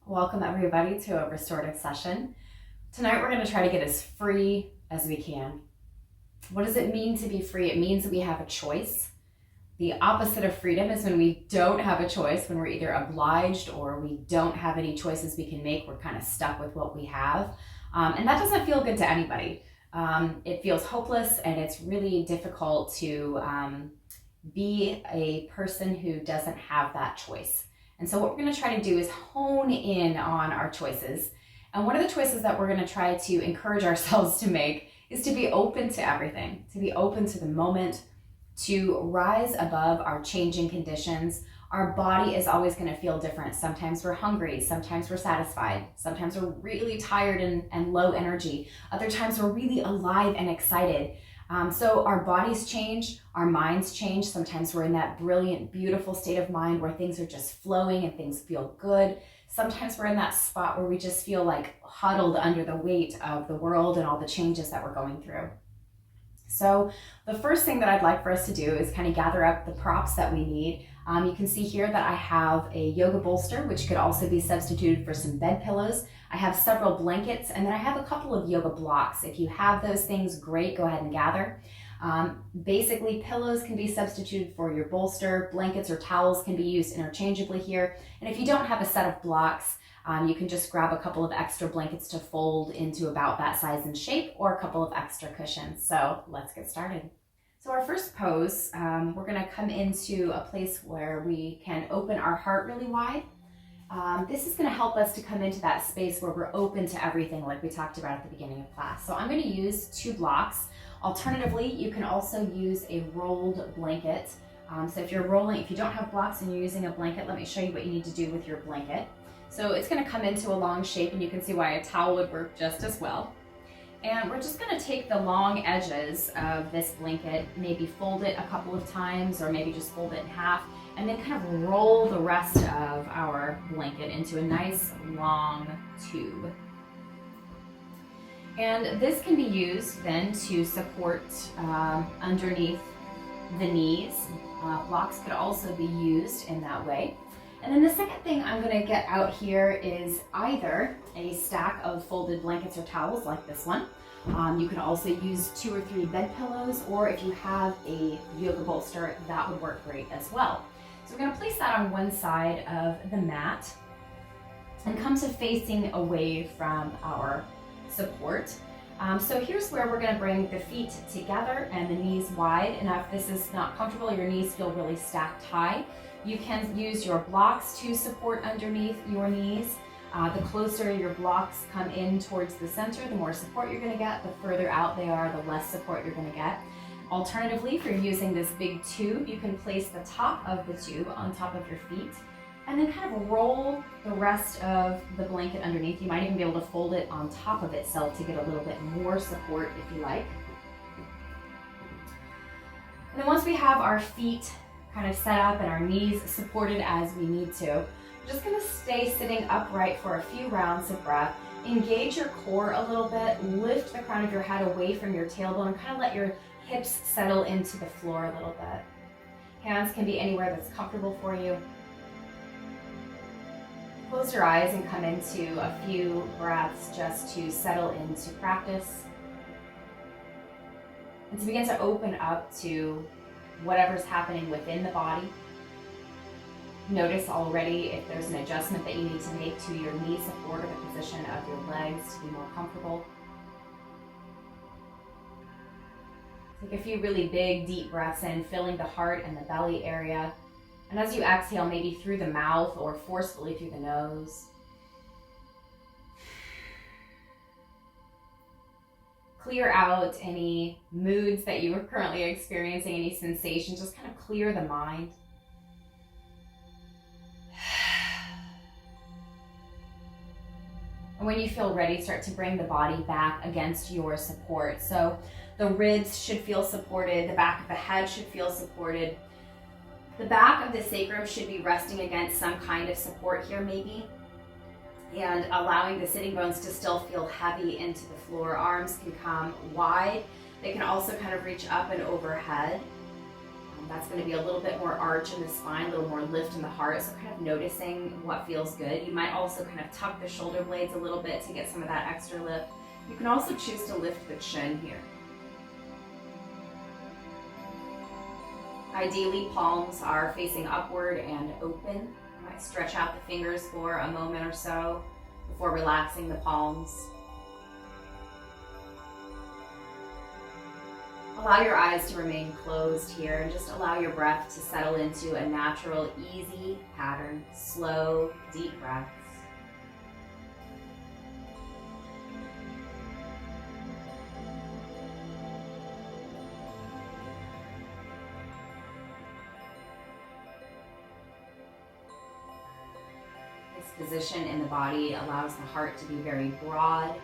Welcome everybody to a restorative session. Tonight we're going to try to get as free as we can. What does it mean to be free? It means that we have a choice. The opposite of freedom is when we don't have a choice, when we're either obliged or we don't have any choices we can make. We're kind of stuck with what we have. And that doesn't feel good to anybody. It feels hopeless, and it's really difficult to be a person who doesn't have that choice. And so what we're going to try to do is hone in on our choices. And one of the choices that we're going to try to encourage ourselves to make is to be open to everything, to be open to the moment, to rise above our changing conditions. Our body is always going to feel different. Sometimes we're hungry, sometimes we're satisfied, sometimes we're really tired and low energy. Other times we're really alive and excited. So our bodies change, our minds change. Sometimes we're in that brilliant, beautiful state of mind where things are just flowing and things feel good. Sometimes we're in that spot where we just feel like huddled under the weight of the world and all the changes that we're going through. So the first thing that I'd like for us to do is kind of gather up the props that we need. You can see here that I have a yoga bolster, which could also be substituted for some bed pillows. I have several blankets, and then I have a couple of yoga blocks. If you have those things, great, go ahead and gather. Basically, pillows can be substituted for your bolster. Blankets or towels can be used interchangeably here. And if you don't have a set of blocks, you can just grab a couple of extra blankets to fold into about that size and shape, or a couple of extra cushions. So let's get started. So our first pose, we're going to come into a place where we can open our heart really wide. This is going to help us to come into that space where we're open to everything, like we talked about at the beginning of class. So I'm going to use 2 blocks. Alternatively, you can also use a rolled blanket. So if you don't have blocks and you're using a blanket, let me show you what you need to do with your blanket. So it's going to come into a long shape, and you can see why a towel would work just as well. And we're just going to take the long edges of this blanket, maybe fold it a couple of times, or maybe just fold it in half, and then kind of roll the rest of our blanket into a nice long tube. And this can be used then to support underneath the knees. Blocks could also be used in that way. And then the second thing I'm going to get out here is either a stack of folded blankets or towels like this one. You can also use 2 or 3 bed pillows, or if you have a yoga bolster, that would work great as well. So we're going to place that on one side of the mat and come to facing away from our support. So here's where we're going to bring the feet together and the knees wide. And if this is not comfortable, your knees feel really stacked high, you can use your blocks to support underneath your knees. The closer your blocks come in towards the center, the more support you're going to get. The further out they are, the less support you're going to get. Alternatively, if you're using this big tube, you can place the top of the tube on top of your feet and then kind of roll the rest of the blanket underneath. You might even be able to fold it on top of itself to get a little bit more support if you like. And then once we have our feet kind of set up and our knees supported as we need to, we're just going to stay sitting upright for a few rounds of breath. Engage your core a little bit, lift the crown of your head away from your tailbone, and kind of let your hips settle into the floor a little bit. Hands can be anywhere that's comfortable for you. Close your eyes and come into a few breaths just to settle into practice and to begin to open up to whatever's happening within the body. Notice already if there's an adjustment that you need to make to your knee support or the position of your legs to be more comfortable. Take a few really big, deep breaths in, filling the heart and the belly area. And as you exhale, maybe through the mouth or forcefully through the nose. Clear out any moods that you are currently experiencing, any sensations. Just kind of clear the mind. And when you feel ready, start to bring the body back against your support. So the ribs should feel supported, the back of the head should feel supported. The back of the sacrum should be resting against some kind of support here maybe. And allowing the sitting bones to still feel heavy into the floor. Arms can come wide. They can also kind of reach up and overhead. That's going to be a little bit more arch in the spine, a little more lift in the heart, so kind of noticing what feels good. You might also kind of tuck the shoulder blades a little bit to get some of that extra lift. You can also choose to lift the chin here. Ideally, palms are facing upward and open. You might stretch out the fingers for a moment or so before relaxing the palms. Allow your eyes to remain closed here and just allow your breath to settle into a natural, easy pattern. Slow, deep breaths. This position in the body allows the heart to be very broad,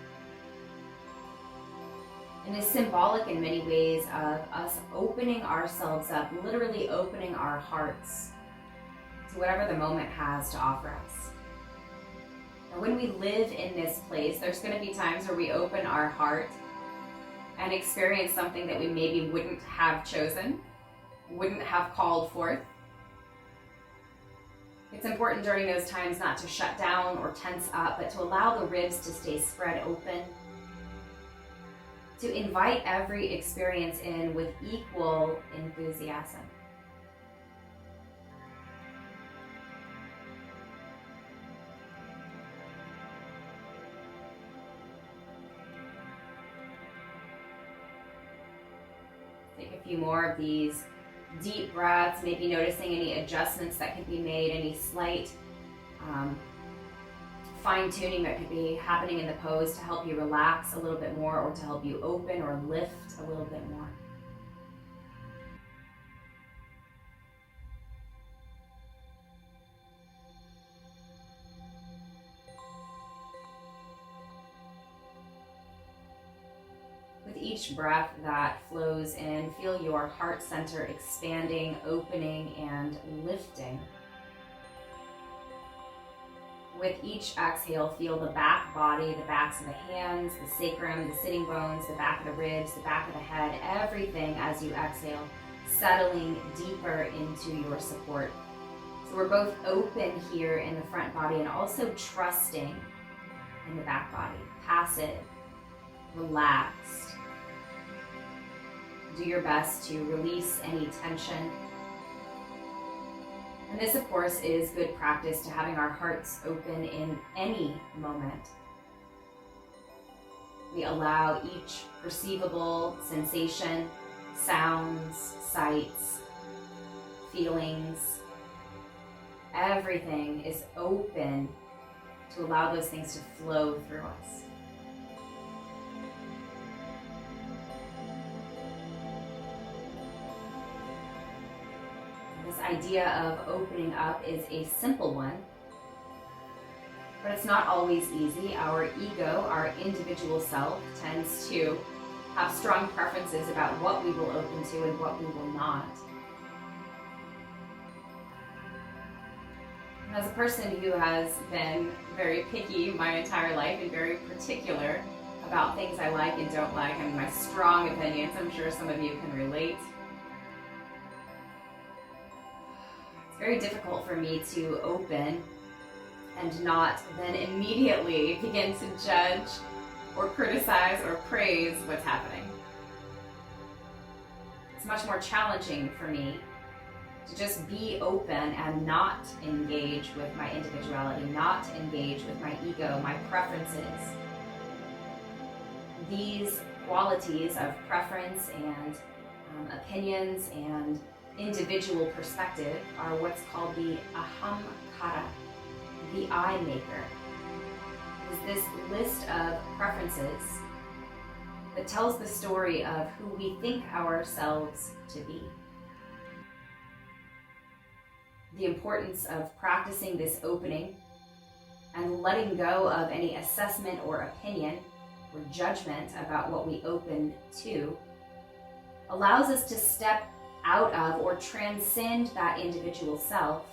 and is symbolic in many ways of us opening ourselves up, literally opening our hearts to whatever the moment has to offer us. Now, when we live in this place, there's going to be times where we open our heart and experience something that we maybe wouldn't have chosen, wouldn't have called forth. It's important during those times not to shut down or tense up, but to allow the ribs to stay spread open, to invite every experience in with equal enthusiasm. Take a few more of these deep breaths, maybe noticing any adjustments that could be made, any slight fine-tuning that could be happening in the pose to help you relax a little bit more or to help you open or lift a little bit more. With each breath that flows in, feel your heart center expanding, opening, and lifting. With each exhale, feel the back body, the backs of the hands, the sacrum, the sitting bones, the back of the ribs, the back of the head, everything as you exhale, settling deeper into your support. So we're both open here in the front body and also trusting in the back body, passive, relaxed. Do your best to release any tension. And this, of course, is good practice to having our hearts open in any moment. We allow each perceivable sensation, sounds, sights, feelings, everything is open to allow those things to flow through us. This idea of opening up is a simple one, but it's not always easy. Our ego, our individual self, tends to have strong preferences about what we will open to and what we will not. And as a person who has been very picky my entire life and very particular about things I like and don't like and my strong opinions, I'm sure some of you can relate. Very difficult for me to open and not then immediately begin to judge or criticize or praise what's happening. It's much more challenging for me to just be open and not engage with my individuality, not engage with my ego, my preferences. These qualities of preference and opinions and individual perspective are what's called the ahamkara, the I maker. Is this list of preferences that tells the story of who we think ourselves to be. The importance of practicing this opening and letting go of any assessment or opinion or judgment about what we open to allows us to step out of or transcend that individual self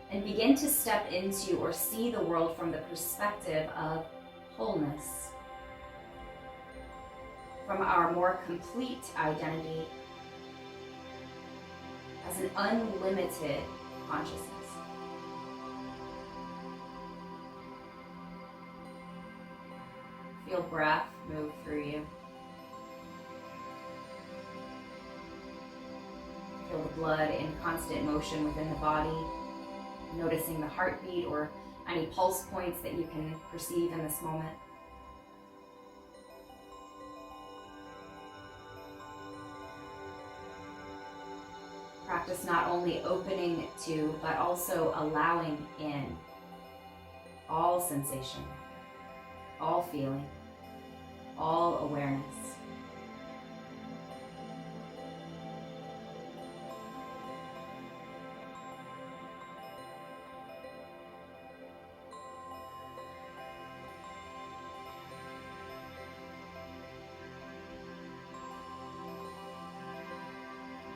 and begin to step into or see the world from the perspective of wholeness, from our more complete identity, as an unlimited consciousness. Feel breath move through you. Feel the blood in constant motion within the body, noticing the heartbeat or any pulse points that you can perceive in this moment. Practice not only opening to, but also allowing in all sensation, all feeling, all awareness.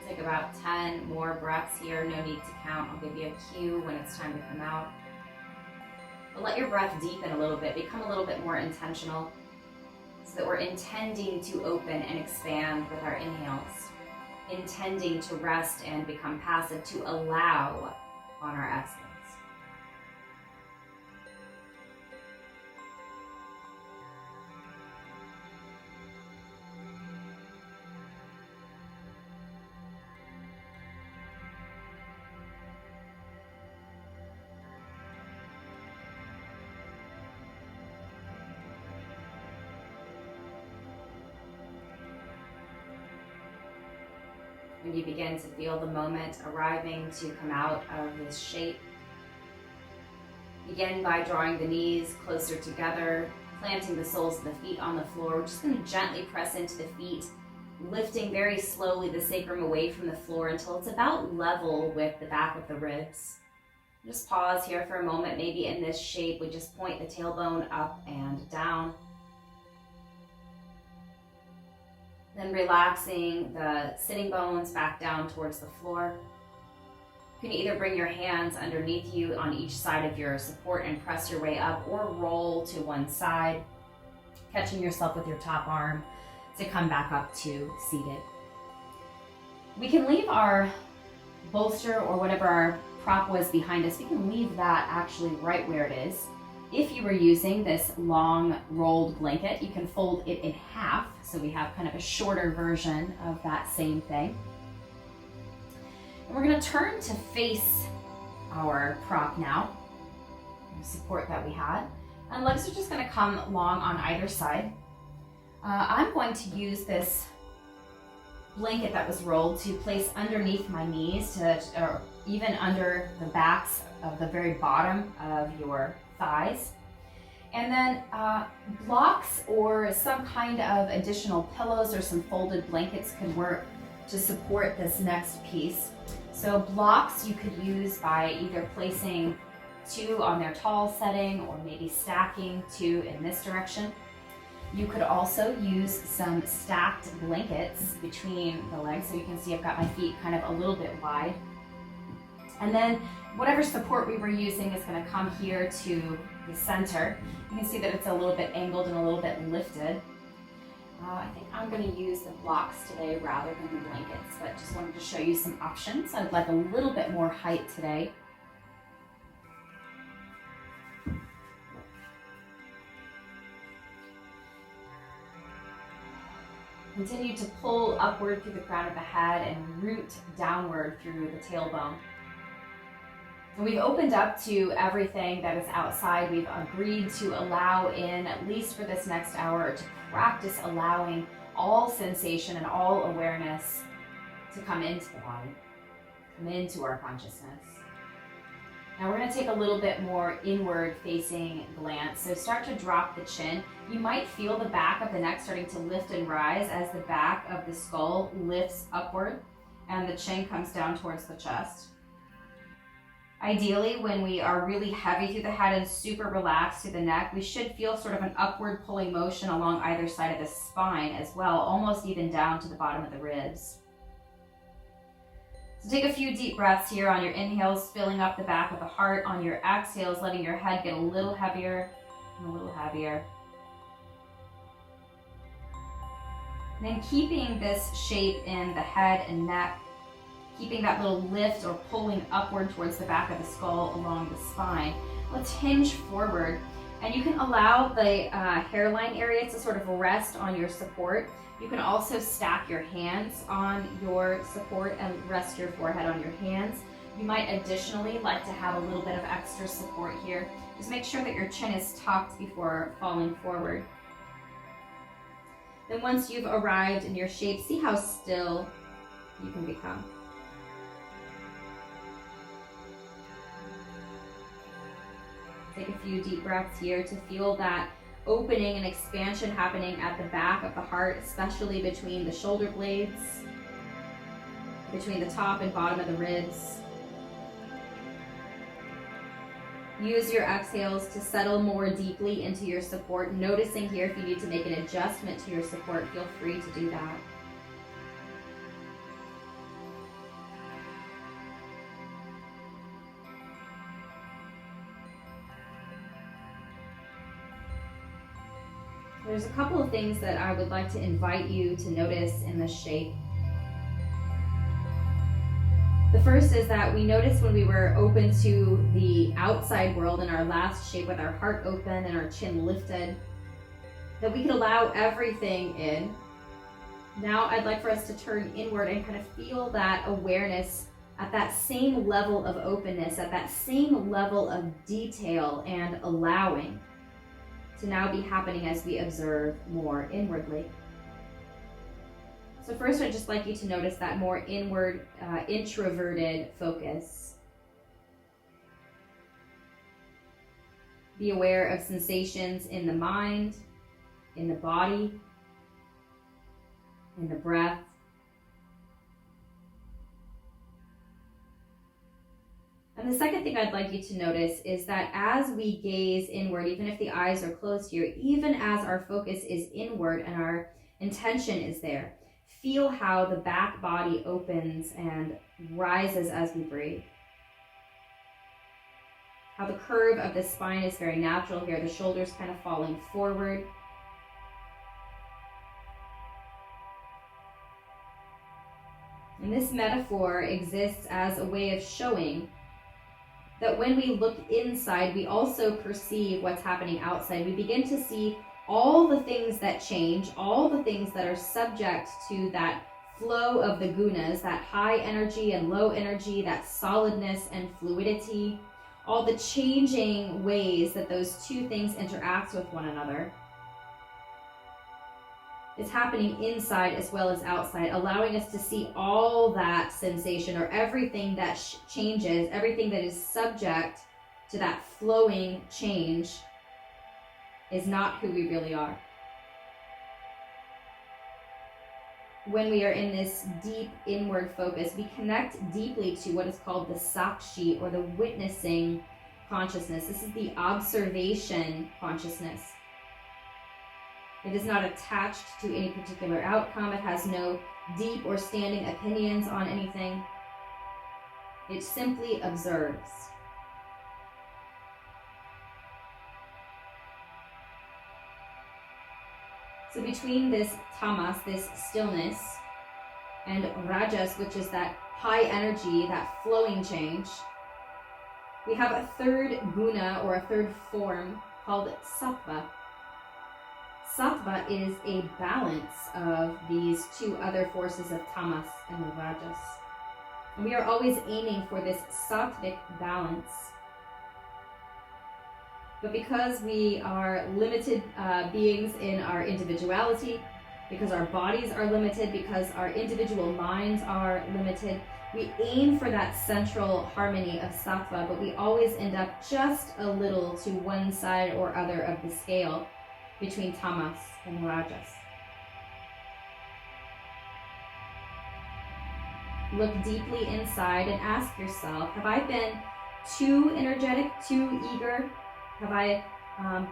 Take about 10 more breaths here. No need to count. I'll give you a cue when it's time to come out. But let your breath deepen a little bit, become a little bit more intentional, so that we're intending to open and expand with our inhales, intending to rest and become passive, to allow on our exhales. When you begin to feel the moment arriving to come out of this shape, begin by drawing the knees closer together, planting the soles of the feet on the floor. We're just going to gently press into the feet, lifting very slowly the sacrum away from the floor until it's about level with the back of the ribs. Just pause here for a moment. Maybe in this shape, we just point the tailbone up and down. Then relaxing the sitting bones back down towards the floor. You can either bring your hands underneath you on each side of your support and press your way up, or roll to one side, catching yourself with your top arm to come back up to seated. We can leave our bolster or whatever our prop was behind us, we can leave that actually right where it is. If you were using this long rolled blanket, you can fold it in half, so we have kind of a shorter version of that same thing. And we're going to turn to face our prop now, the support that we had, and legs are just going to come long on either side. I'm going to use this blanket that was rolled to place underneath my knees, or even under the backs of the very bottom of your thighs. And then blocks or some kind of additional pillows or some folded blankets could work to support this next piece. So blocks you could use by either placing 2 on their tall setting or maybe stacking 2 in this direction. You could also use some stacked blankets between the legs, so you can see I've got my feet kind of a little bit wide. And then whatever support we were using is going to come here to the center. You can see that it's a little bit angled and a little bit lifted. I think I'm going to use the blocks today rather than the blankets, but just wanted to show you some options. I'd like a little bit more height today. Continue to pull upward through the crown of the head and root downward through the tailbone. And we've opened up to everything that is outside. We've agreed to allow in, at least for this next hour, to practice allowing all sensation and all awareness to come into the body, come into our consciousness. Now we're going to take a little bit more inward facing glance. So start to drop the chin. You might feel the back of the neck starting to lift and rise as the back of the skull lifts upward and the chin comes down towards the chest. Ideally, when we are really heavy through the head and super relaxed through the neck, we should feel sort of an upward pulling motion along either side of the spine as well, almost even down to the bottom of the ribs. So take a few deep breaths here on your inhales, filling up the back of the heart. On your exhales, letting your head get a little heavier and a little heavier. And then keeping this shape in the head and neck, keeping that little lift or pulling upward towards the back of the skull along the spine. Let's hinge forward, and you can allow the hairline area to sort of rest on your support. You can also stack your hands on your support and rest your forehead on your hands. You might additionally like to have a little bit of extra support here. Just make sure that your chin is tucked before falling forward. Then once you've arrived in your shape, see how still you can become. Take a few deep breaths here to feel that opening and expansion happening at the back of the heart, especially between the shoulder blades, between the top and bottom of the ribs. Use your exhales to settle more deeply into your support. Noticing here if you need to make an adjustment to your support, feel free to do that. There's a couple of things that I would like to invite you to notice in this shape. The first is that we noticed when we were open to the outside world in our last shape with our heart open and our chin lifted, that we could allow everything in. Now I'd like for us to turn inward and kind of feel that awareness at that same level of openness, at that same level of detail and allowing to now be happening as we observe more inwardly. So first, I'd just like you to notice that more inward, introverted focus. Be aware of sensations in the mind, in the body, in the breath. And the second thing I'd like you to notice is that as we gaze inward, even if the eyes are closed here, even as our focus is inward and our intention is there, feel how the back body opens and rises as we breathe. How the curve of the spine is very natural here, the shoulders kind of falling forward. And this metaphor exists as a way of showing that when we look inside, we also perceive what's happening outside. We begin to see all the things that change, all the things that are subject to that flow of the gunas, that high energy and low energy, that solidness and fluidity, all the changing ways that those two things interact with one another. It's happening inside as well as outside, allowing us to see all that sensation or everything that changes, everything that is subject to that flowing change is not who we really are. When we are in this deep inward focus, we connect deeply to what is called the sakshi, or the witnessing consciousness. This is the observation consciousness. It is not attached to any particular outcome. It has no deep or standing opinions on anything. It simply observes. So between this tamas, this stillness, and rajas, which is that high energy, that flowing change, we have a third guna, or a third form, called sattva. Sattva is a balance of these two other forces of tamas and rajas. And we are always aiming for this sattvic balance. But because we are limited beings in our individuality, because our bodies are limited, because our individual minds are limited, we aim for that central harmony of sattva, but we always end up just a little to one side or other of the scale between tamas and rajas. Look deeply inside and ask yourself, have I been too energetic, too eager? Have I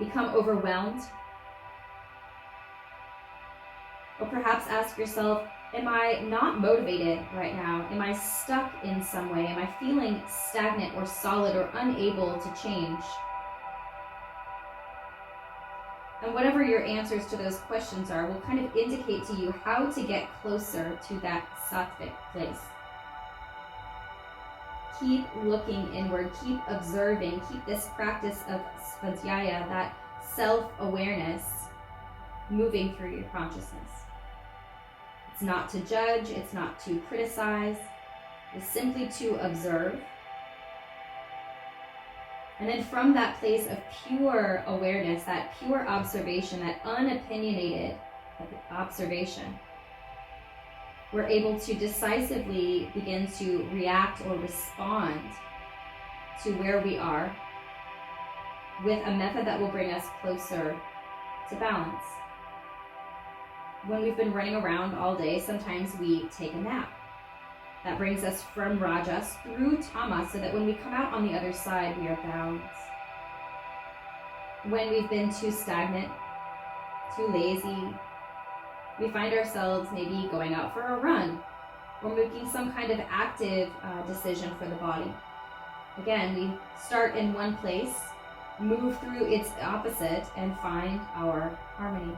become overwhelmed? Or perhaps ask yourself, am I not motivated right now? Am I stuck in some way? Am I feeling stagnant or solid or unable to change? And whatever your answers to those questions are will kind of indicate to you how to get closer to that sattvic place. keep looking inward, keep observing, keep this practice of svadhyaya, that self-awareness, moving through your consciousness. It's not to judge, it's not to criticize, it's simply to observe. And then from that place of pure awareness, that pure observation, that unopinionated observation, we're able to decisively begin to react or respond to where we are with a method that will bring us closer to balance. When we've been running around all day, sometimes we take a nap. That brings us from rajas through tamas so that when we come out on the other side, we are balanced. When we've been too stagnant, too lazy, we find ourselves maybe going out for a run or making some kind of active decision for the body. Again, we start in one place, move through its opposite, and find our harmony.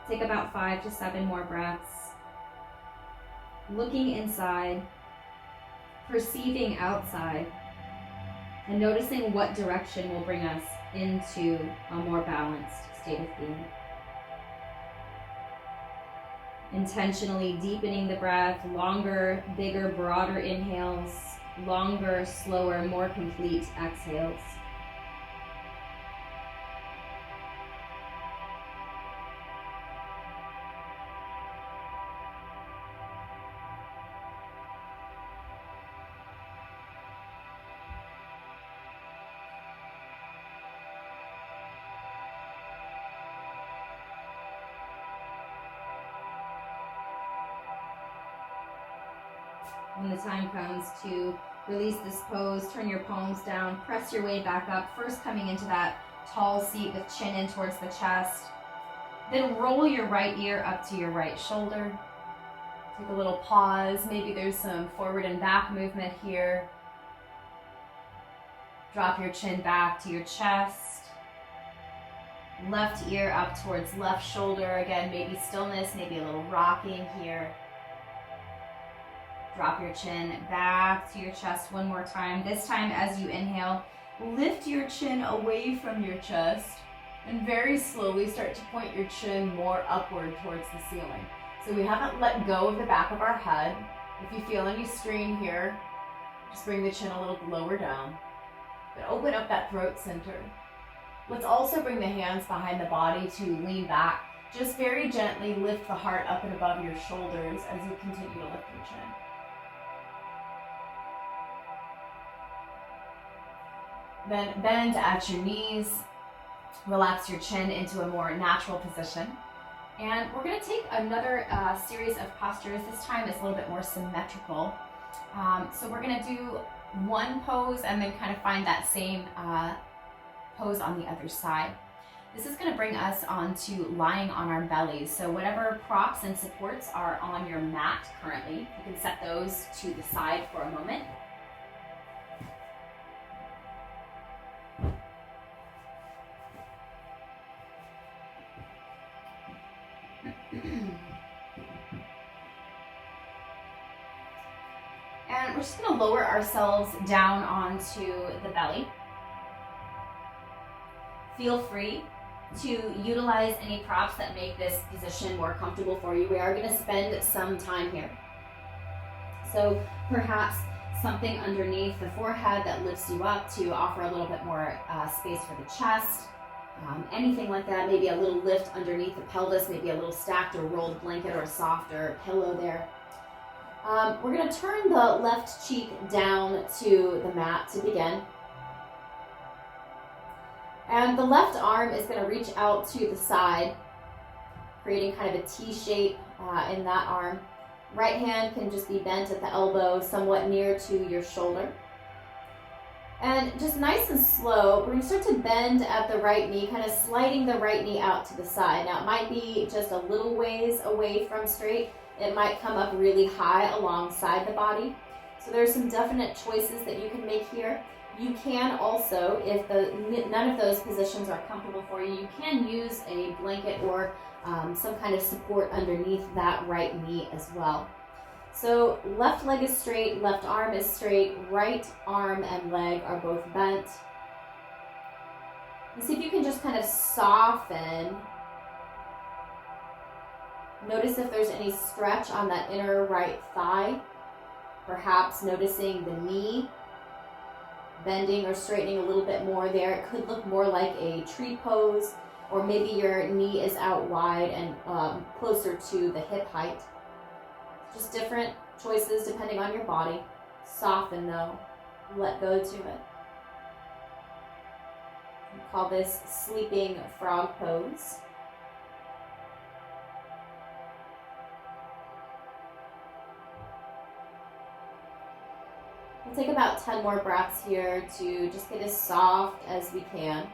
Take about 5 to 7 more breaths. Looking inside, perceiving outside, and noticing what direction will bring us into a more balanced state of being. Intentionally deepening the breath, longer, bigger, broader inhales, longer, slower, more complete exhales. When the time comes to release this pose, turn your palms down, press your way back up, first coming into that tall seat with chin in towards the chest. Then roll your right ear up to your right shoulder. Take a little pause. Maybe there's some forward and back movement here. Drop your chin back to your chest. Left ear up towards left shoulder. Again, maybe stillness, maybe a little rocking here. Drop your chin back to your chest one more time. This time as you inhale, lift your chin away from your chest and very slowly start to point your chin more upward towards the ceiling. So we haven't let go of the back of our head. If you feel any strain here, just bring the chin a little lower down. But open up that throat center. Let's also bring the hands behind the body to lean back. Just very gently lift the heart up and above your shoulders as you continue to lift your chin. Then bend at your knees, relax your chin into a more natural position. And we're going to take another series of postures. This time it's a little bit more symmetrical. So we're going to do one pose and then kind of find that same pose on the other side. This is going to bring us onto lying on our bellies. So whatever props and supports are on your mat currently, you can set those to the side for a moment. And we're just going to lower ourselves down onto the belly. Feel free to utilize any props that make this position more comfortable for you. We are going to spend some time here. So perhaps something underneath the forehead that lifts you up to offer a little bit more space for the chest. Anything like that, maybe a little lift underneath the pelvis, maybe a little stacked or rolled blanket or a softer pillow there. We're going to turn the left cheek down to the mat to begin. And the left arm is going to reach out to the side, creating kind of a T shape in that arm. Right hand can just be bent at the elbow, somewhat near to your shoulder. And just nice and slow, we're going to start to bend at the right knee, kind of sliding the right knee out to the side. Now it might be just a little ways away from straight. It might come up really high alongside the body. So there's some definite choices that you can make here. You can also, if none of those positions are comfortable for you, you can use a blanket or some kind of support underneath that right knee as well. So left leg is straight, left arm is straight, right arm and leg are both bent. And see if you can just kind of soften. Notice if there's any stretch on that inner right thigh. Perhaps noticing the knee bending or straightening a little bit more there. It could look more like a tree pose, or maybe your knee is out wide and closer to the hip height. Just different choices depending on your body. Soften though, let go to it. We call this sleeping frog pose. We'll take about 10 more breaths here to just get as soft as we can.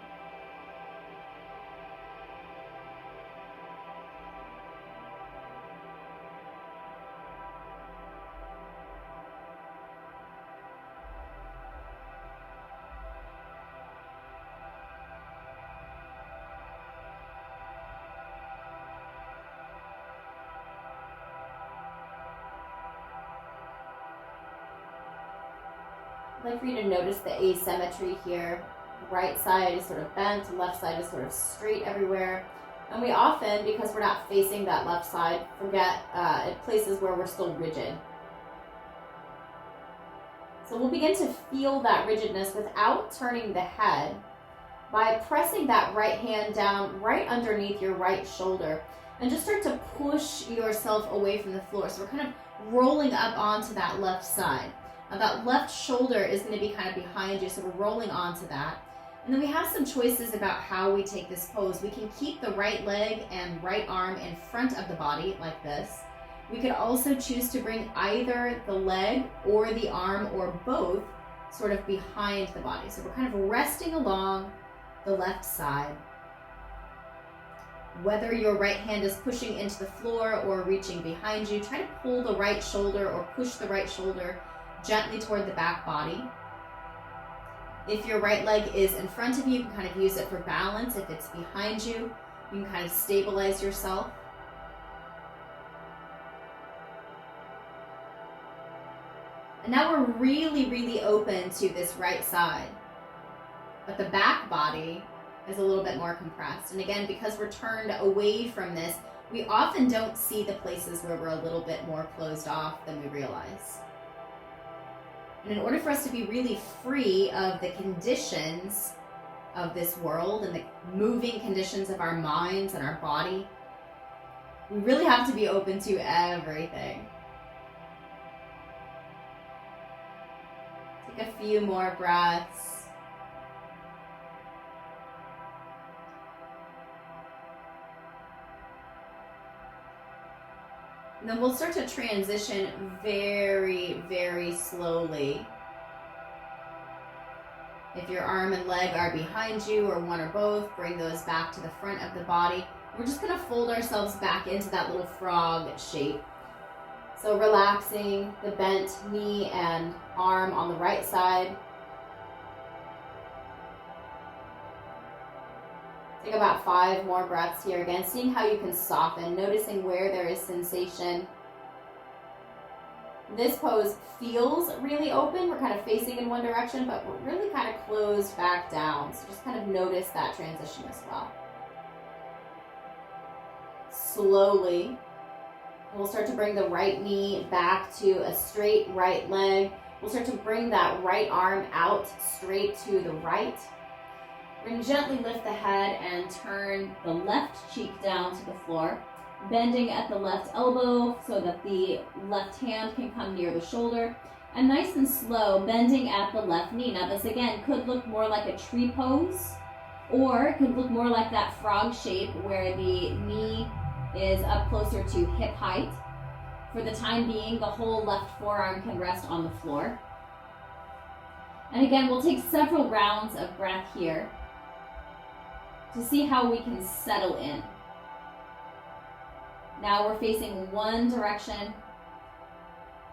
I'd like for you to notice the asymmetry here. Right side is sort of bent, left side is sort of straight everywhere. And we often, because we're not facing that left side, forget at places where we're still rigid. So we'll begin to feel that rigidness without turning the head by pressing that right hand down right underneath your right shoulder and just start to push yourself away from the floor. So we're kind of rolling up onto that left side. Now that left shoulder is going to be kind of behind you, so we're rolling onto that. And then we have some choices about how we take this pose. We can keep the right leg and right arm in front of the body like this. We could also choose to bring either the leg or the arm or both sort of behind the body. So we're kind of resting along the left side. Whether your right hand is pushing into the floor or reaching behind you, try to pull the right shoulder or push the right shoulder gently toward the back body. If your right leg is in front of you, you can kind of use it for balance. If it's behind you, you can kind of stabilize yourself. And now we're really, really open to this right side. But the back body is a little bit more compressed. And again, because we're turned away from this, we often don't see the places where we're a little bit more closed off than we realize. And in order for us to be really free of the conditions of this world and the moving conditions of our minds and our body, we really have to be open to everything. Take a few more breaths. And then we'll start to transition very, very slowly. If your arm and leg are behind you or one or both, bring those back to the front of the body. We're just going to fold ourselves back into that little frog shape. So relaxing the bent knee and arm on the right side. Take about 5 more breaths here again, seeing how you can soften, noticing where there is sensation. This pose feels really open. We're kind of facing in one direction, but we're really kind of closed back down. So just kind of notice that transition as well. Slowly, we'll start to bring the right knee back to a straight right leg. We'll start to bring that right arm out straight to the right. We're going to gently lift the head and turn the left cheek down to the floor, bending at the left elbow so that the left hand can come near the shoulder, and nice and slow, bending at the left knee. Now this again could look more like a tree pose, or it could look more like that frog shape where the knee is up closer to hip height. For the time being, the whole left forearm can rest on the floor. And again, we'll take several rounds of breath here to see how we can settle in. Now we're facing one direction.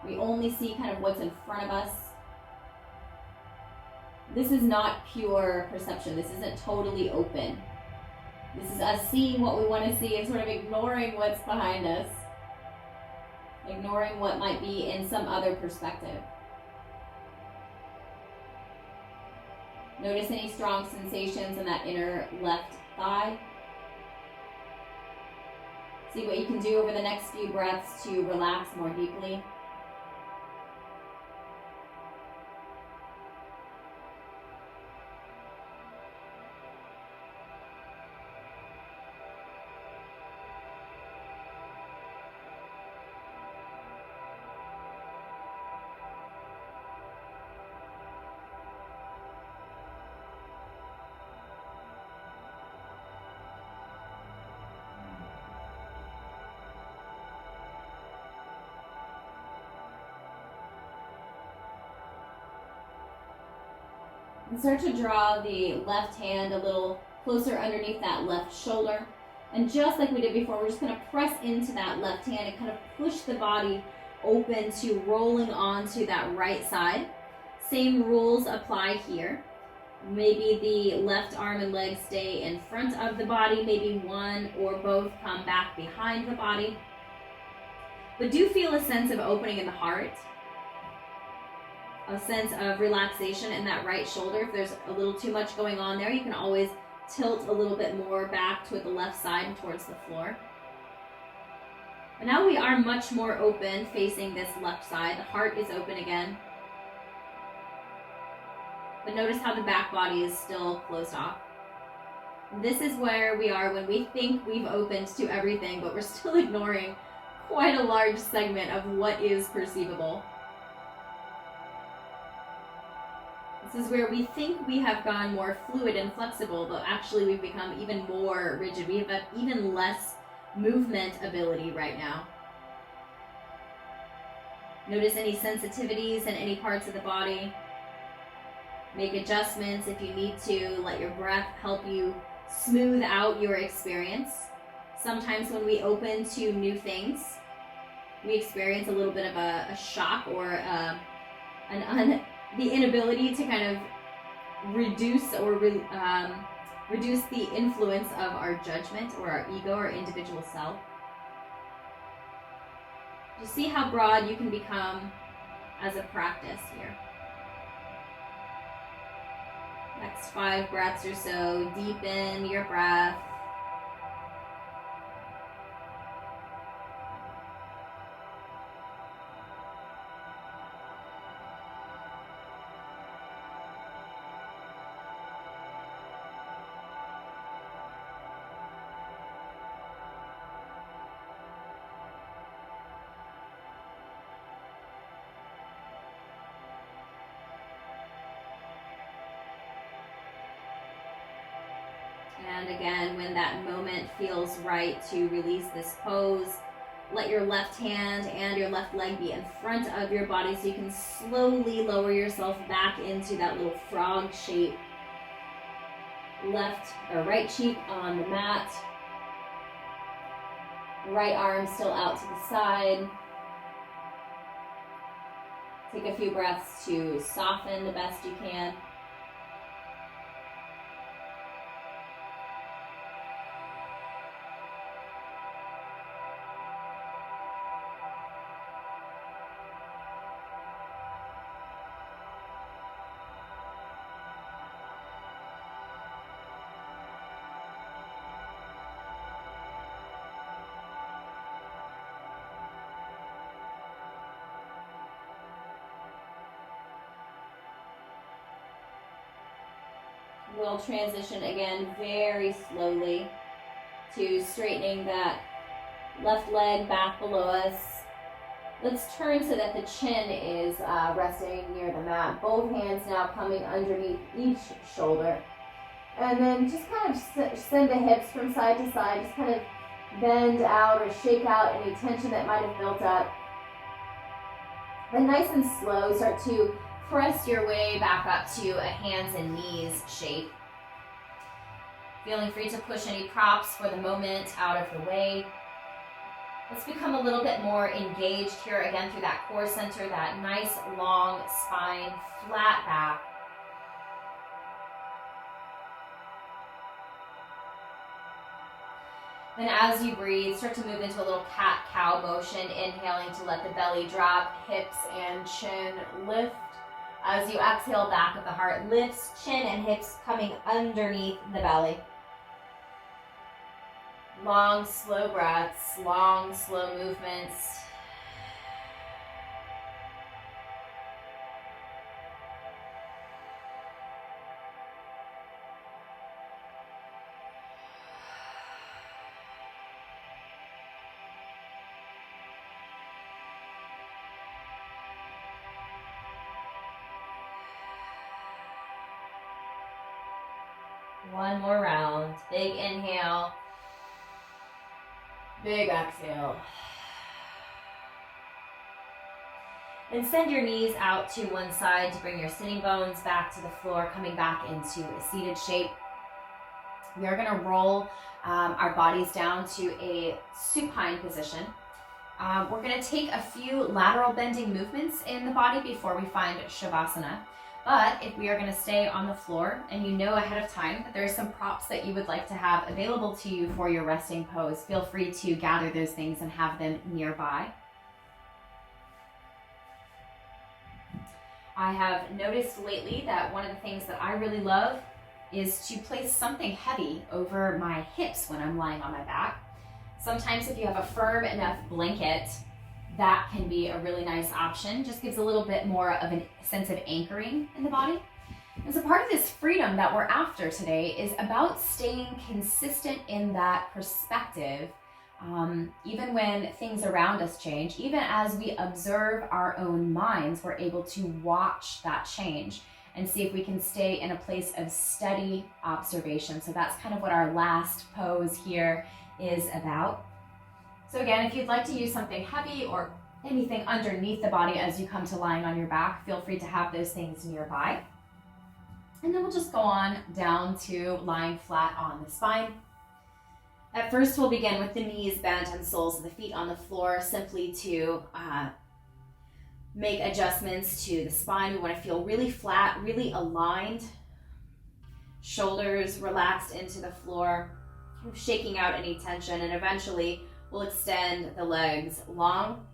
We only see kind of what's in front of us. This is not pure perception. This isn't totally open. This is us seeing what we want to see and sort of ignoring what's behind us. ignoring what might be in some other perspective. Notice any strong sensations in that inner left thigh. See what you can do over the next few breaths to relax more deeply. And start to draw the left hand a little closer underneath that left shoulder. And just like we did before, we're just going to press into that left hand and kind of push the body open to rolling onto that right side. Same rules apply here. Maybe the left arm and leg stay in front of the body. Maybe one or both come back behind the body. But do feel a sense of opening in the heart. A sense of relaxation in that right shoulder. If there's a little too much going on there, you can always tilt a little bit more back toward the left side and towards the floor. But now we are much more open facing this left side. The heart is open again. But notice how the back body is still closed off. This is where we are when we think we've opened to everything, but we're still ignoring quite a large segment of what is perceivable. This is where we think we have gone more fluid and flexible, but actually we've become even more rigid. We have even less movement ability right now. Notice any sensitivities in any parts of the body. Make adjustments if you need to. Let your breath help you smooth out your experience. Sometimes when we open to new things, we experience a little bit of a shock or the inability to kind of reduce or reduce the influence of our judgment or our ego or individual self. Just see how broad you can become as a practice here. Next 5 breaths or so, deepen your breath. And again, when that moment feels right to release this pose, let your left hand and your left leg be in front of your body so you can slowly lower yourself back into that little frog shape. Left or right cheek on the mat. Right arm still out to the side. Take a few breaths to soften the best you can. We'll transition again very slowly to straightening that left leg back below us. Let's turn so that the chin is resting near the mat. Both hands now coming underneath each shoulder. And then just kind of send the hips from side to side. Just kind of bend out or shake out any tension that might have built up. Then nice and slow, start to press your way back up to a hands and knees shape. Feeling free to push any props for the moment out of the way. Let's become a little bit more engaged here again through that core center, that nice long spine, flat back. Then as you breathe, start to move into a little cat-cow motion, inhaling to let the belly drop, hips and chin lift. As you exhale, back of the heart lifts, chin and hips coming underneath the belly. Long, slow breaths, long, slow movements. One more round. Big inhale. Big exhale. Then send your knees out to one side to bring your sitting bones back to the floor, coming back into a seated shape. We are going to roll our bodies down to a supine position. We're going to take a few lateral bending movements in the body before we find Shavasana. But if we are going to stay on the floor and you know ahead of time that there are some props that you would like to have available to you for your resting pose, feel free to gather those things and have them nearby. I have noticed lately that one of the things that I really love is to place something heavy over my hips when I'm lying on my back. Sometimes if you have a firm enough blanket, that can be a really nice option. Just gives a little bit more of a sense of anchoring in the body. And so part of this freedom that we're after today is about staying consistent in that perspective, even when things around us change. Even as we observe our own minds, we're able to watch that change and see if we can stay in a place of steady observation. So that's kind of what our last pose here is about. So again, if you'd like to use something heavy or anything underneath the body as you come to lying on your back, feel free to have those things nearby. And then we'll just go on down to lying flat on the spine. At first, we'll begin with the knees bent and soles of the feet on the floor, simply to make adjustments to the spine. We want to feel really flat, really aligned. Shoulders relaxed into the floor, kind of shaking out any tension, and eventually we'll extend the legs long,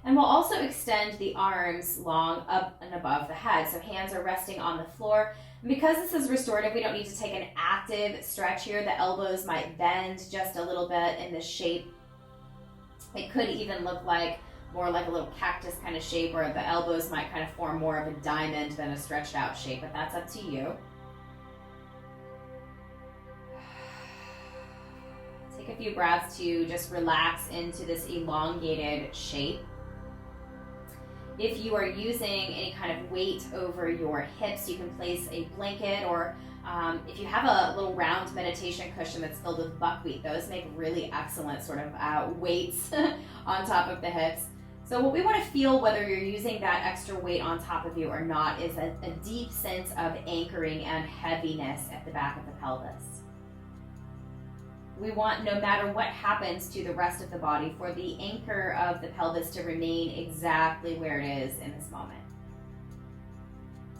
and we'll also extend the arms long up and above the head. So hands are resting on the floor. And because this is restorative, we don't need to take an active stretch here. The elbows might bend just a little bit in this shape. It could even look like more like a little cactus kind of shape, or the elbows might kind of form more of a diamond than a stretched out shape, but that's up to you. Take a few breaths to just relax into this elongated shape. If you are using any kind of weight over your hips, you can place a blanket, or if you have a little round meditation cushion that's filled with buckwheat, those make really excellent sort of weights on top of the hips. So what we want to feel, whether you're using that extra weight on top of you or not, is a deep sense of anchoring and heaviness at the back of the pelvis. We want, no matter what happens to the rest of the body, for the anchor of the pelvis to remain exactly where it is in this moment.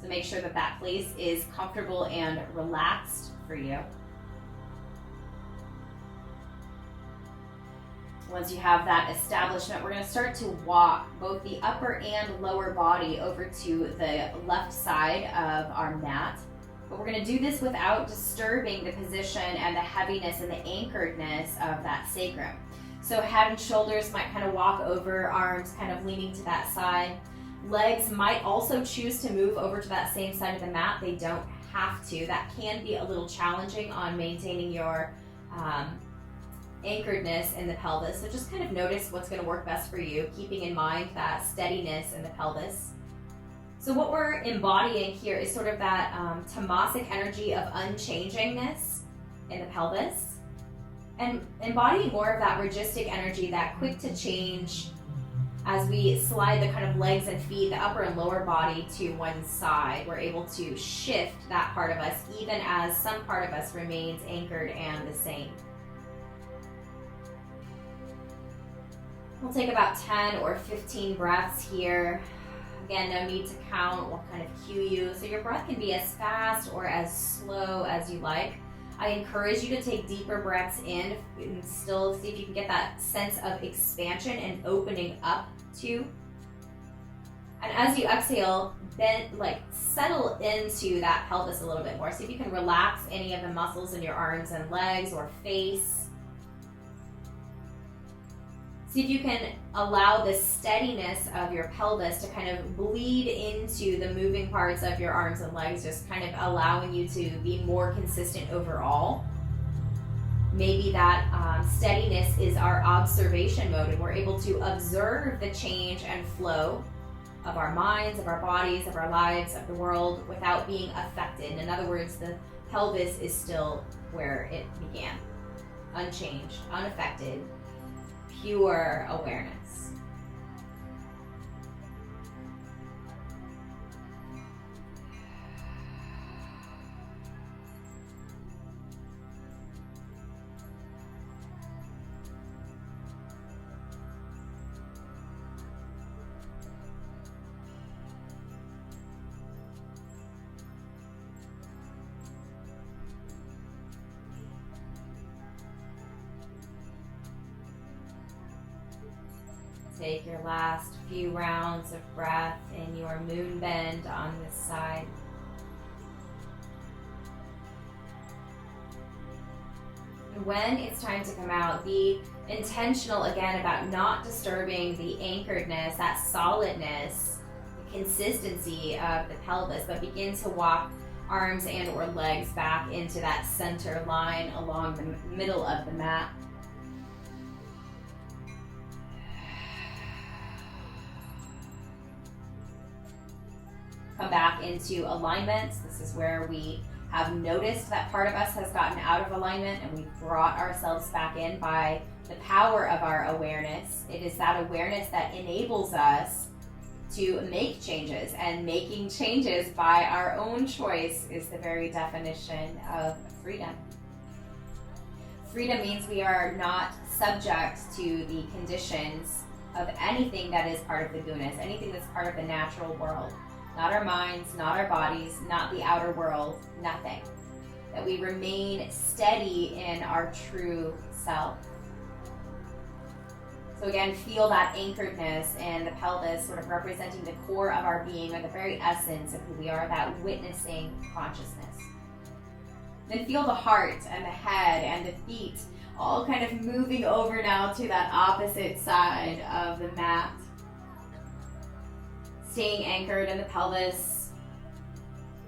So make sure that that place is comfortable and relaxed for you. Once you have that establishment, we're going to start to walk both the upper and lower body over to the left side of our mat. But we're going to do this without disturbing the position and the heaviness and the anchoredness of that sacrum. So head and shoulders might kind of walk over, arms kind of leaning to that side. Legs might also choose to move over to that same side of the mat. They don't have to. That can be a little challenging on maintaining your anchoredness in the pelvis. So just kind of notice what's going to work best for you, keeping in mind that steadiness in the pelvis. So what we're embodying here is sort of that tamasic energy of unchangingness in the pelvis, and embodying more of that registic energy, that quick to change, as we slide the kind of legs and feet, the upper and lower body to one side. We're able to shift that part of us, even as some part of us remains anchored and the same. We'll take about 10 or 15 breaths here. Again, no need to count. We'll kind of cue you. So your breath can be as fast or as slow as you like. I encourage you to take deeper breaths in and still see if you can get that sense of expansion and opening up too. And as you exhale, then settle into that pelvis a little bit more. See if you can relax any of the muscles in your arms and legs or face. See if you can allow the steadiness of your pelvis to kind of bleed into the moving parts of your arms and legs, just kind of allowing you to be more consistent overall. Maybe that steadiness is our observation mode, and we're able to observe the change and flow of our minds, of our bodies, of our lives, of the world without being affected. In other words, the pelvis is still where it began, unchanged, unaffected, pure awareness. Take your last few rounds of breath in your moon bend on this side. And when it's time to come out, be intentional again about not disturbing the anchoredness, that solidness, the consistency of the pelvis, but begin to walk arms and or legs back into that center line along the middle of the mat. Come back into alignment. This is where we have noticed that part of us has gotten out of alignment, and we've brought ourselves back in by the power of our awareness. It is that awareness that enables us to make changes, and making changes by our own choice is the very definition of freedom. Freedom means we are not subject to the conditions of anything that is part of the gunas, anything that's part of the natural world. Not our minds, not our bodies, not the outer world, nothing. That we remain steady in our true self. So again, feel that anchoredness and the pelvis sort of representing the core of our being, or the very essence of who we are, that witnessing consciousness. Then feel the heart and the head and the feet all kind of moving over now to that opposite side of the mat. Staying anchored in the pelvis,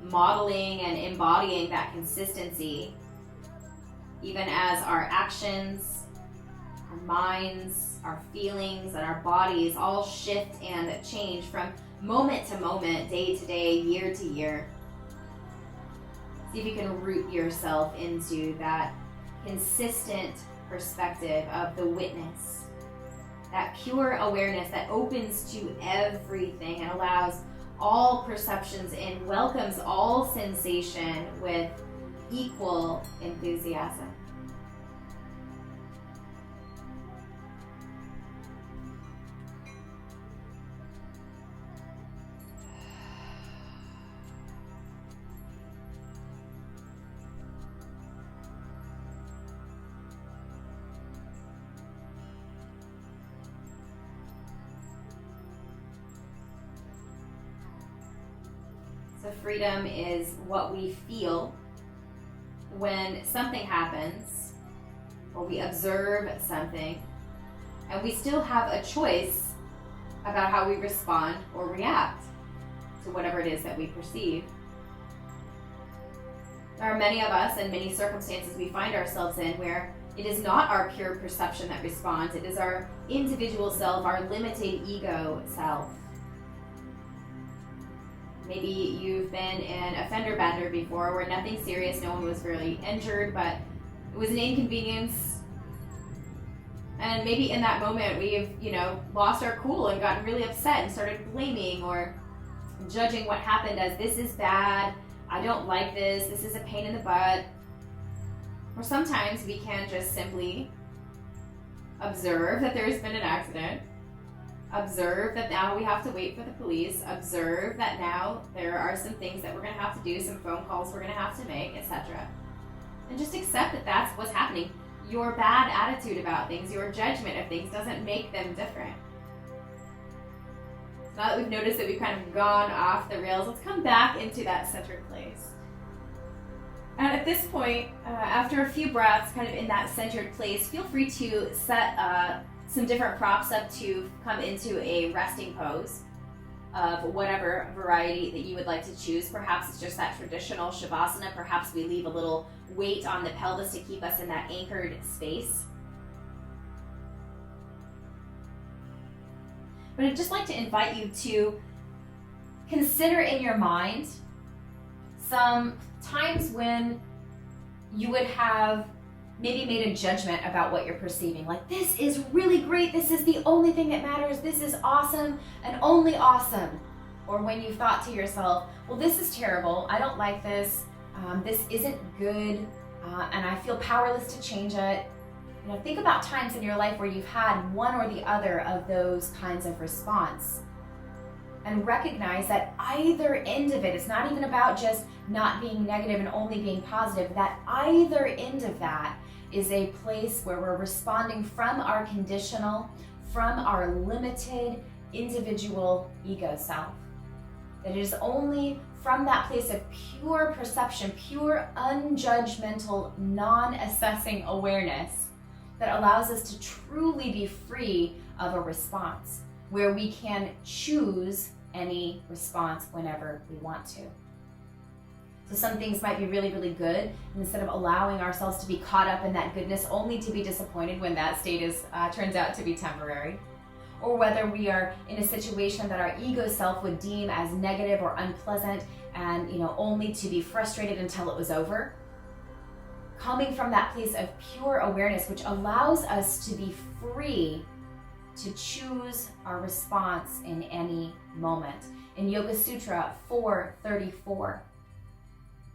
modeling and embodying that consistency, even as our actions, our minds, our feelings, and our bodies all shift and change from moment to moment, day to day, year to year. See if you can root yourself into that consistent perspective of the witness. That pure awareness that opens to everything and allows all perceptions in, welcomes all sensation with equal enthusiasm. So freedom is what we feel when something happens, or we observe something, and we still have a choice about how we respond or react to whatever it is that we perceive. There are many of us and many circumstances we find ourselves in where it is not our pure perception that responds, it is our individual self, our limited ego self. Maybe you've been in a fender bender before where nothing serious, no one was really injured, but it was an inconvenience. And maybe in that moment we've, lost our cool and gotten really upset and started blaming or judging what happened as, this is bad, I don't like this is a pain in the butt. Or sometimes we can just simply observe that there's been an accident, observe that now we have to wait for the police, observe that now there are some things that we're going to have to do, some phone calls we're going to have to make, etc. And just accept that that's what's happening. Your bad attitude about things, your judgment of things doesn't make them different. So now that we've noticed that we've kind of gone off the rails, let's come back into that centered place. And at this point, after a few breaths kind of in that centered place, feel free to set some different props up to come into a resting pose of whatever variety that you would like to choose. Perhaps it's just that traditional Shavasana. Perhaps we leave a little weight on the pelvis to keep us in that anchored space. But I'd just like to invite you to consider in your mind some times when you would have maybe made a judgment about what you're perceiving. Like, this is really great, this is the only thing that matters, this is awesome and only awesome. Or when you thought to yourself, well, this is terrible, I don't like this, this isn't good, and I feel powerless to change it. You know, think about times in your life where you've had one or the other of those kinds of response. And recognize that either end of it, it's not even about just not being negative and only being positive, that either end of that is a place where we're responding from our conditional, from our limited individual ego self. That it is only from that place of pure perception, pure unjudgmental, non-assessing awareness that allows us to truly be free of a response, where we can choose any response whenever we want to. So some things might be really, really good, and instead of allowing ourselves to be caught up in that goodness only to be disappointed when that state turns out to be temporary, or whether we are in a situation that our ego self would deem as negative or unpleasant and only to be frustrated until it was over. Coming from that place of pure awareness, which allows us to be free to choose our response in any moment. In Yoga Sutra 434,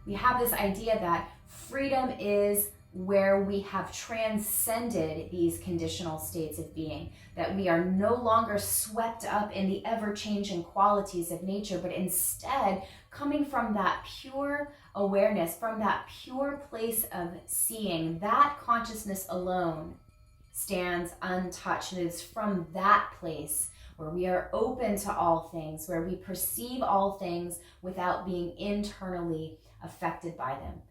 we have this idea that freedom is where we have transcended these conditional states of being, that we are no longer swept up in the ever-changing qualities of nature, but instead coming from that pure awareness, from that pure place of seeing, that consciousness alone stands untouched. And it is from that place where we are open to all things, where we perceive all things without being internally affected by them.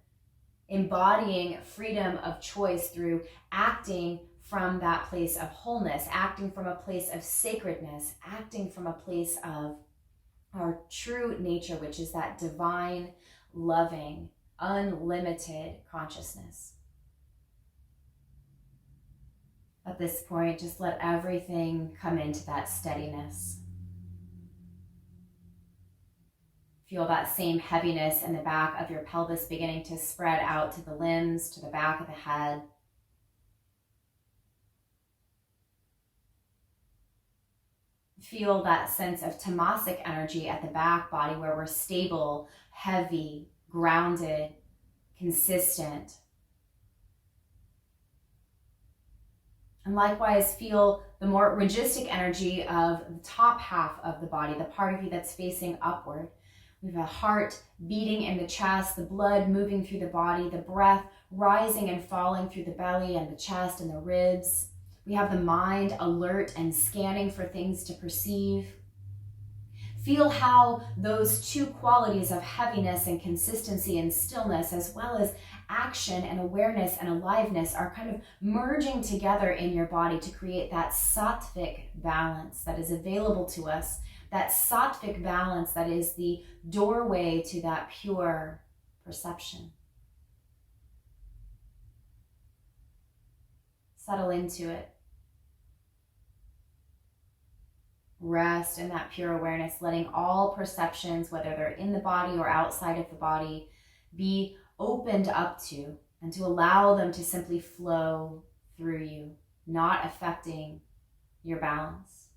Embodying freedom of choice through acting from that place of wholeness, acting from a place of sacredness, acting from a place of our true nature, which is that divine, loving, unlimited consciousness. At this point, just let everything come into that steadiness. Feel that same heaviness in the back of your pelvis beginning to spread out to the limbs, to the back of the head. Feel that sense of tamasic energy at the back body where we're stable, heavy, grounded, consistent. And likewise, feel the more registic energy of the top half of the body, the part of you that's facing upward. We have a heart beating in the chest, the blood moving through the body, the breath rising and falling through the belly and the chest and the ribs. We have the mind alert and scanning for things to perceive. Feel how those two qualities of heaviness and consistency and stillness, as well as action and awareness and aliveness, are kind of merging together in your body to create that sattvic balance that is available to us, that sattvic balance that is the doorway to that pure perception. Settle into it. Rest in that pure awareness, letting all perceptions, whether they're in the body or outside of the body, be opened up to, and to allow them to simply flow through you, not affecting your balance.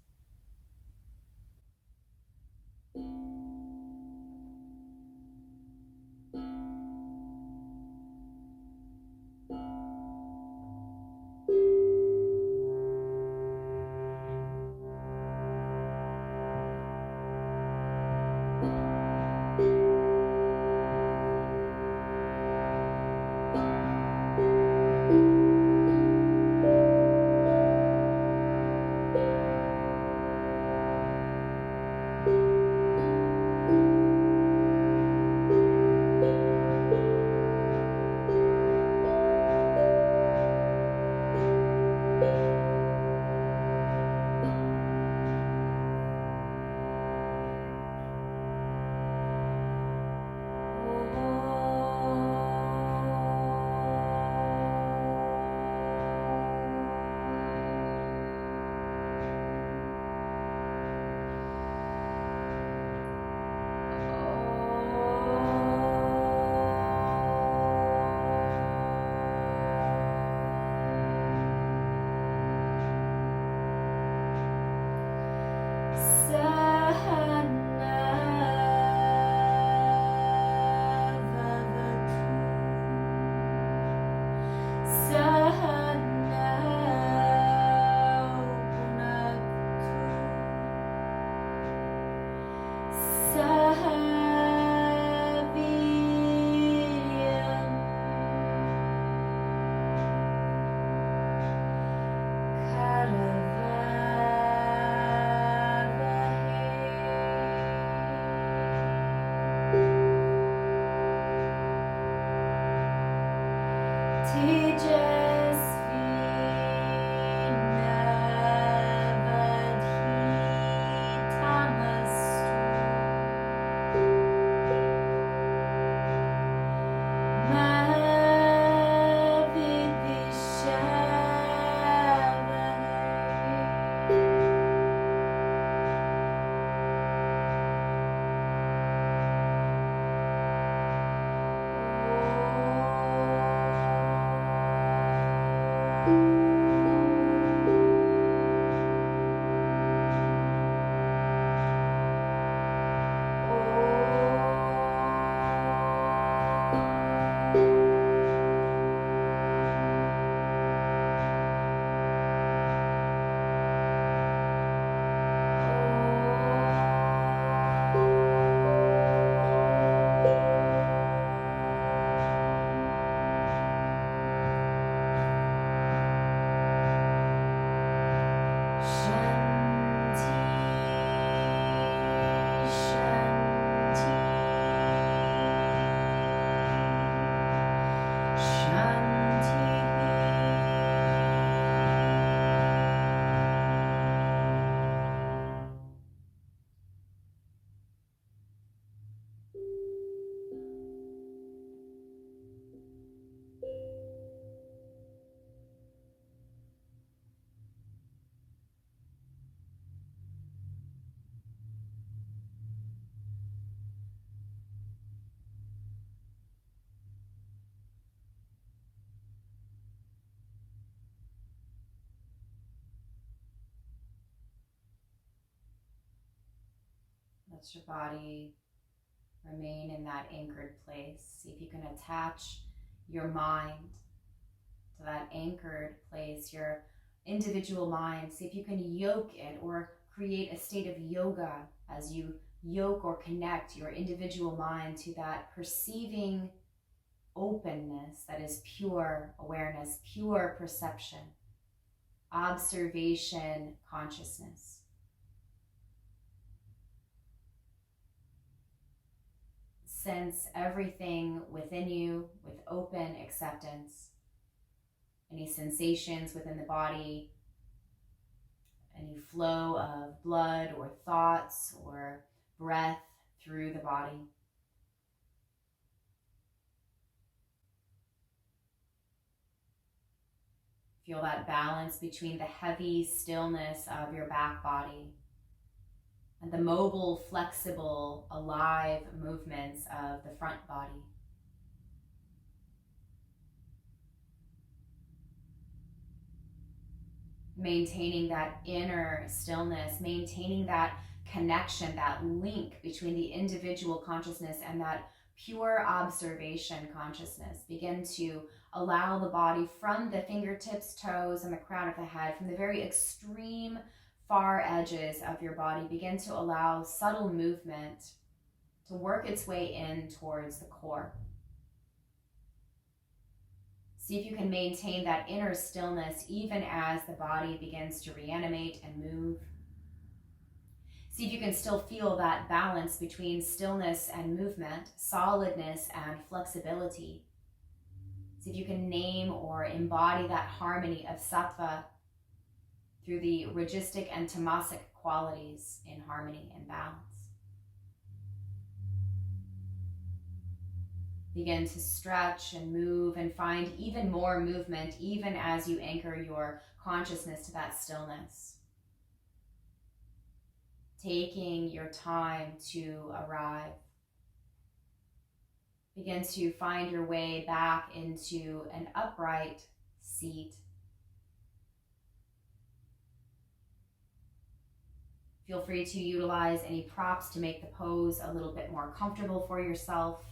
Let your body remain in that anchored place. See if you can attach your mind to that anchored place, your individual mind. See if you can yoke it or create a state of yoga as you yoke or connect your individual mind to that perceiving openness that is pure awareness, pure perception, observation, consciousness. Sense everything within you with open acceptance. Any sensations within the body, any flow of blood or thoughts or breath through the body. Feel that balance between the heavy stillness of your back body and the mobile, flexible, alive movements of the front body. Maintaining that inner stillness, maintaining that connection, that link between the individual consciousness and that pure observation consciousness. Begin to allow the body from the fingertips, toes, and the crown of the head, from the very extreme far edges of your body, begin to allow subtle movement to work its way in towards the core. See if you can maintain that inner stillness even as the body begins to reanimate and move. See if you can still feel that balance between stillness and movement, solidness and flexibility. See if you can name or embody that harmony of sattva through the ragistic and tamasic qualities in harmony and balance. Begin to stretch and move and find even more movement even as you anchor your consciousness to that stillness. Taking your time to arrive. Begin to find your way back into an upright seat. Feel free to utilize any props to make the pose a little bit more comfortable for yourself.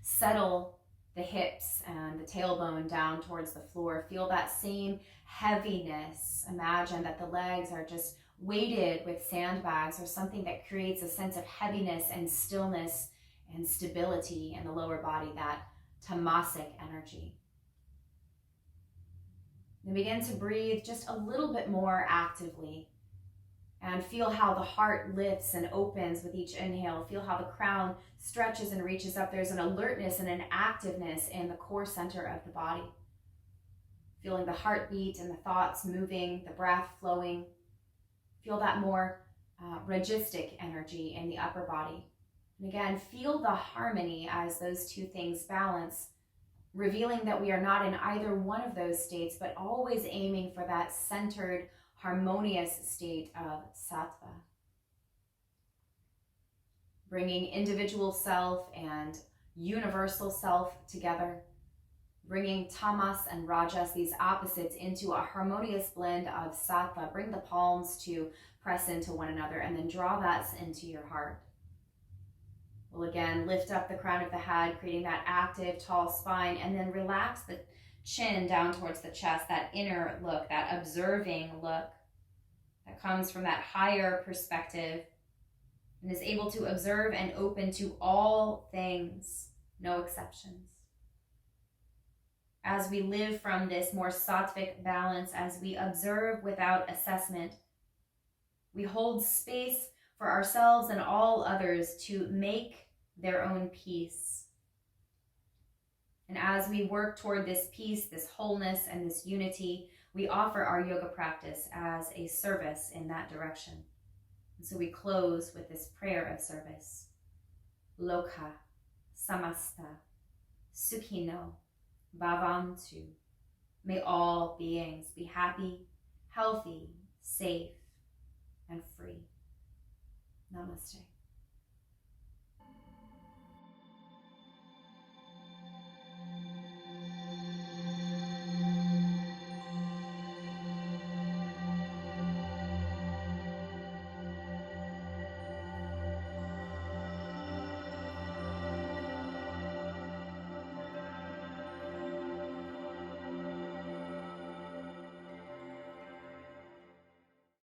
Settle the hips and the tailbone down towards the floor. Feel that same heaviness. Imagine that the legs are just weighted with sandbags or something that creates a sense of heaviness and stillness and stability in the lower body, that tamasic energy. Then begin to breathe just a little bit more actively. And feel how the heart lifts and opens with each inhale. Feel how the crown stretches and reaches up. There's an alertness and an activeness in the core center of the body. Feeling the heartbeat and the thoughts moving, the breath flowing. Feel that more ragistic energy in the upper body. And again, feel the harmony as those two things balance, revealing that we are not in either one of those states, but always aiming for that centered, harmonious state of sattva. Bringing individual self and universal self together, bringing tamas and rajas, these opposites, into a harmonious blend of sattva. Bring the palms to press into one another, and then draw that into your heart. We'll again lift up the crown of the head, creating that active, tall spine, and then relax the chin down towards the chest, that inner look, that observing look that comes from that higher perspective and is able to observe and open to all things, no exceptions. As we live from this more sattvic balance, as we observe without assessment, we hold space for ourselves and all others to make their own peace. And as we work toward this peace, this wholeness, and this unity, we offer our yoga practice as a service in that direction. And so we close with this prayer of service. Lokha samasta sukhino bhavantu. May all beings be happy, healthy, safe, and free. Namaste.